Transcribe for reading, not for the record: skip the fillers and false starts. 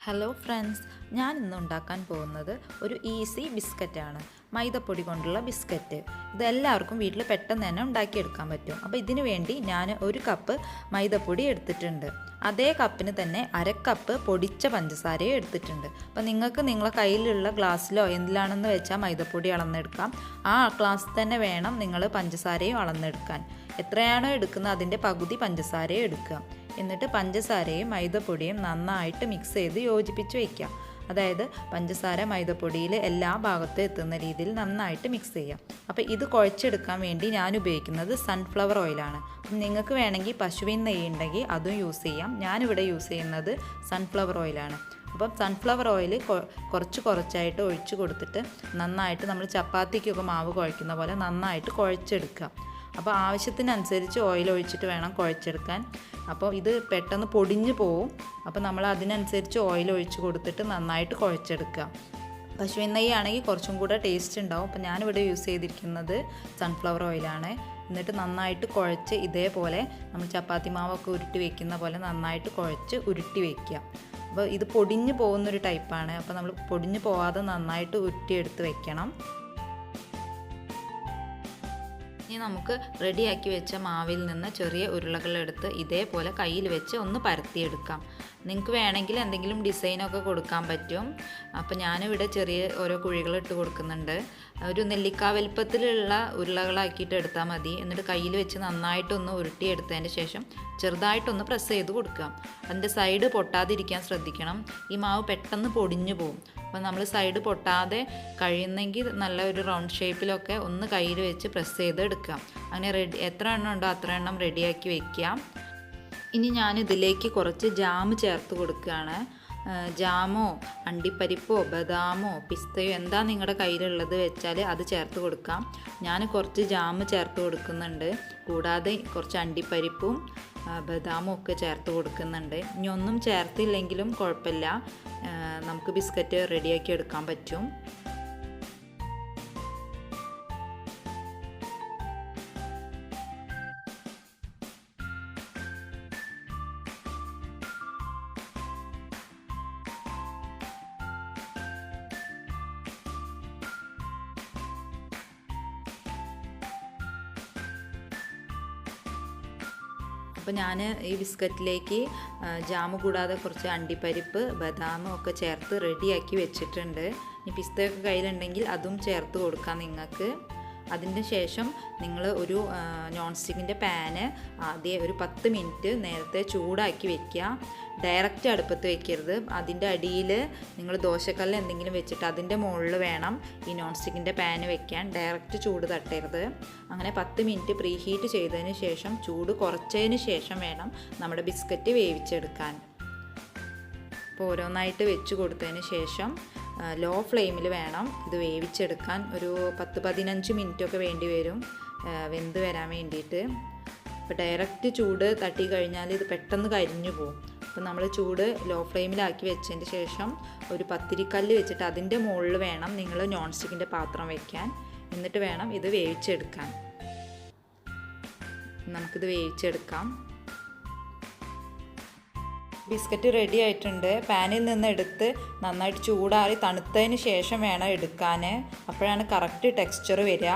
Hello friends, ഞാൻ ഇന്ന് ഉണ്ടാക്കാൻ പോകുന്നത് ഒരു ഈസി ബിസ്ക്കറ്റാണ്. മൈദപ്പൊടി കൊണ്ടുള്ള ബിസ്ക്കറ്റ്. ഇതെല്ലാവർക്കും വീട്ടിൽ പെട്ടെന്ന് തന്നെ ഉണ്ടാക്കിയെടുക്കാൻ പറ്റും. അപ്പോൾ ഇതിനു വേണ്ടി ഞാൻ 1 കപ്പ് മൈദപ്പൊടി എടുത്തിട്ടുണ്ട്. അതേ കപ്പിന് തന്നെ 1/2 കപ്പ് പൊടിച്ച പഞ്ചസാരയും എടുത്തിട്ടുണ്ട്. അപ്പോൾ നിങ്ങൾക്ക് നിങ്ങളെ കയ്യിലുള്ള ഗ്ലാസ്സിലോ എന്തിലാണെന്ന് വെച്ചാൽ മൈദപ്പൊടി അളന്നെടുക്കാം. ആ ഗ്ലാസ് തന്നെ വേണം നിങ്ങൾ പഞ്ചസാരയും അളന്നെടുക്കാൻ. എത്രയാണോ എടുക്കുന്നത് അതിൻ്റെ പകുതി പഞ്ചസാരയും എടുക്കുക. എന്നിട്ട് പഞ്ചസാരയും മൈദപ്പൊടിയും നന്നായിട്ട് മിക്സ് ചെയ്ത് യോജിപ്പിച്ച് വയ്ക്കുക. അതായത് പഞ്ചസാര മൈദപ്പൊടിയിൽ എല്ലാ ഭാഗത്തും എത്തുന്ന രീതിയിൽ നന്നായിട്ട് മിക്സ് ചെയ്യുക. അപ്പോൾ ഇത് കുഴച്ചെടുക്കാൻ വേണ്ടി ഞാൻ ഉപയോഗിക്കുന്നത് സൺഫ്ലവർ ഓയിലാണ്. അപ്പം നിങ്ങൾക്ക് വേണമെങ്കിൽ പശുവിൻ നെയ്യ് ഉണ്ടെങ്കിൽ അതും യൂസ് ചെയ്യാം. ഞാനിവിടെ യൂസ് ചെയ്യുന്നത് സൺഫ്ലവർ ഓയിലാണ്. അപ്പം സൺഫ്ലവർ ഓയിൽ കുറച്ചായിട്ട് ഒഴിച്ച് കൊടുത്തിട്ട് നന്നായിട്ട് നമ്മൾ ചപ്പാത്തിക്കൊക്കെ മാവ് കുഴയ്ക്കുന്ന പോലെ നന്നായിട്ട് കുഴച്ചെടുക്കുക. അപ്പോൾ ആവശ്യത്തിനനുസരിച്ച് ഓയിൽ ഒഴിച്ചിട്ട് വേണം കുഴച്ചെടുക്കാൻ. അപ്പോൾ ഇത് പെട്ടെന്ന് പൊടിഞ്ഞു പോവും. അപ്പോൾ നമ്മൾ അതിനനുസരിച്ച് ഓയിൽ ഒഴിച്ച് കൊടുത്തിട്ട് നന്നായിട്ട് കുഴച്ചെടുക്കുക. പശുവിൻ നെയ്യ് ആണെങ്കിൽ കുറച്ചും കൂടെ ടേസ്റ്റ് ഉണ്ടാവും. അപ്പോൾ ഞാനിവിടെ യൂസ് ചെയ്തിരിക്കുന്നത് സൺഫ്ലവർ ഓയിലാണ്. എന്നിട്ട് നന്നായിട്ട് കുഴച്ച് ഇതേപോലെ നമ്മൾ ചപ്പാത്തി മാവൊക്കെ ഉരുട്ടി വയ്ക്കുന്ന പോലെ നന്നായിട്ട് കുഴച്ച് ഉരുട്ടി വയ്ക്കുക. അപ്പോൾ ഇത് പൊടിഞ്ഞു പോകുന്നൊരു ടൈപ്പാണ്. അപ്പോൾ നമ്മൾ പൊടിഞ്ഞു പോവാതെ നന്നായിട്ട് ഉരുട്ടിയെടുത്ത് വെക്കണം. ഇനി നമുക്ക് റെഡിയാക്കി വെച്ച മാവിൽ നിന്ന് ചെറിയ ഉരുളകളെടുത്ത് ഇതേപോലെ കയ്യിൽ വെച്ച് ഒന്ന് പരത്തിയെടുക്കാം. നിങ്ങൾക്ക് വേണമെങ്കിൽ എന്തെങ്കിലും ഡിസൈനൊക്കെ കൊടുക്കാൻ പറ്റും. അപ്പോൾ ഞാനിവിടെ ചെറിയ ഓരോ കുഴികളിട്ട് കൊടുക്കുന്നുണ്ട്. ഒരു നെല്ലിക്ക വലിപ്പത്തിലുള്ള ഉരുളകളാക്കിയിട്ട് എടുത്താൽ മതി. എന്നിട്ട് കയ്യിൽ വെച്ച് നന്നായിട്ടൊന്ന് ഉരുട്ടിയെടുത്തതിന് ശേഷം ചെറുതായിട്ടൊന്ന് പ്രസ് ചെയ്ത് കൊടുക്കുക. അതിൻ്റെ സൈഡ് പൊട്ടാതിരിക്കാൻ ശ്രദ്ധിക്കണം. ഈ മാവ് പെട്ടെന്ന് പൊടിഞ്ഞു പോകും. അപ്പോൾ നമ്മൾ സൈഡ് പൊട്ടാതെ കഴിയുന്നെങ്കിൽ നല്ല ഒരു റൗണ്ട് ഷേപ്പിലൊക്കെ ഒന്ന് കയ്യിൽ വെച്ച് പ്രസ് ചെയ്ത് എടുക്കാം. അങ്ങനെ എത്ര എണ്ണം ഉണ്ടോ അത്ര എണ്ണം റെഡിയാക്കി വയ്ക്കാം. ഇനി ഞാനിതിലേക്ക് കുറച്ച് ജാം ചേർത്ത് കൊടുക്കുകയാണ്. ജാമോ അണ്ടിപ്പരിപ്പോ ബദാമോ പിസ്തയോ എന്താ നിങ്ങളുടെ കയ്യിലുള്ളത് വെച്ചാൽ അത് ചേർത്ത് കൊടുക്കാം. ഞാൻ കുറച്ച് ജാം ചേർത്ത് കൊടുക്കുന്നുണ്ട്. കൂടാതെ കുറച്ച് അണ്ടിപ്പരിപ്പും ബദാമും ഒക്കെ ചേർത്ത് കൊടുക്കുന്നുണ്ട്. ഇനി ഒന്നും ചേർത്തില്ലെങ്കിലും കുഴപ്പമില്ല, നമുക്ക് ബിസ്ക്കറ്റ് റെഡിയാക്കി എടുക്കാൻ പറ്റും. അപ്പോൾ ഞാൻ ഈ ബിസ്ക്കറ്റിലേക്ക് ജാമ് കൂടാതെ കുറച്ച് അണ്ടിപ്പരിപ്പ് ബദാമും ഒക്കെ ചേർത്ത് റെഡിയാക്കി വെച്ചിട്ടുണ്ട്. ഇനി പിസ്തയൊക്കെ കയ്യിലുണ്ടെങ്കിൽ അതും ചേർത്ത് കൊടുക്കാം നിങ്ങൾക്ക്. അതിന് ശേഷം നിങ്ങൾ ഒരു നോൺ സ്റ്റിക്കിൻ്റെ പാന് ആദ്യം ഒരു 10 മിനിറ്റ് നേരത്തെ ചൂടാക്കി വെക്കുക. ഡയറക്റ്റ് അടുപ്പത്ത് വെക്കരുത്. അതിൻ്റെ അടിയിൽ നിങ്ങൾ ദോശക്കല്ല് എന്തെങ്കിലും വെച്ചിട്ട് അതിൻ്റെ മുകളിൽ വേണം ഈ നോൺ സ്റ്റിക്കിൻ്റെ പാന് വെക്കാൻ. ഡയറക്റ്റ് ചൂട് തട്ടരുത്. അങ്ങനെ 10 മിനിറ്റ് പ്രീ ഹീറ്റ് ചെയ്തതിന് ശേഷം ചൂട് കുറച്ചതിന് ശേഷം വേണം നമ്മുടെ ബിസ്ക്കറ്റ് വേവിച്ചെടുക്കാൻ. അപ്പോൾ ഓരോന്നായിട്ട് വെച്ച് കൊടുത്തതിന് ശേഷം ലോ ഫ്ലെയിമിൽ വേണം ഇത് വേവിച്ചെടുക്കാൻ. ഒരു 10-15 മിനിറ്റൊക്കെ വേണ്ടി വരും വെന്ത് വരാൻ വേണ്ടിയിട്ട്. അപ്പോൾ ഡയറക്റ്റ് ചൂട് തട്ടി കഴിഞ്ഞാൽ ഇത് പെട്ടെന്ന് കരിഞ്ഞു പോകും. അപ്പോൾ നമ്മൾ ചൂട് ലോ ഫ്ലെയിമിലാക്കി വെച്ചതിന് ശേഷം ഒരു പത്തിരിക്കല്ല് വെച്ചിട്ട് അതിൻ്റെ മുകളിൽ വേണം നിങ്ങൾ നോൺ സ്റ്റിക്കിൻ്റെ പാത്രം വയ്ക്കാൻ. എന്നിട്ട് വേണം ഇത് വേവിച്ചെടുക്കാൻ. നമുക്കിത് വേവിച്ചെടുക്കാം. ബിസ്ക്കറ്റ് റെഡി ആയിട്ടുണ്ട്. പാനിൽ നിന്ന് എടുത്ത് നന്നായിട്ട് ചൂടാറി തണുത്തതിന് ശേഷം വേണം എടുക്കാൻ. അപ്പോഴാണ് കറക്റ്റ് ടെക്സ്ചർ വരിക.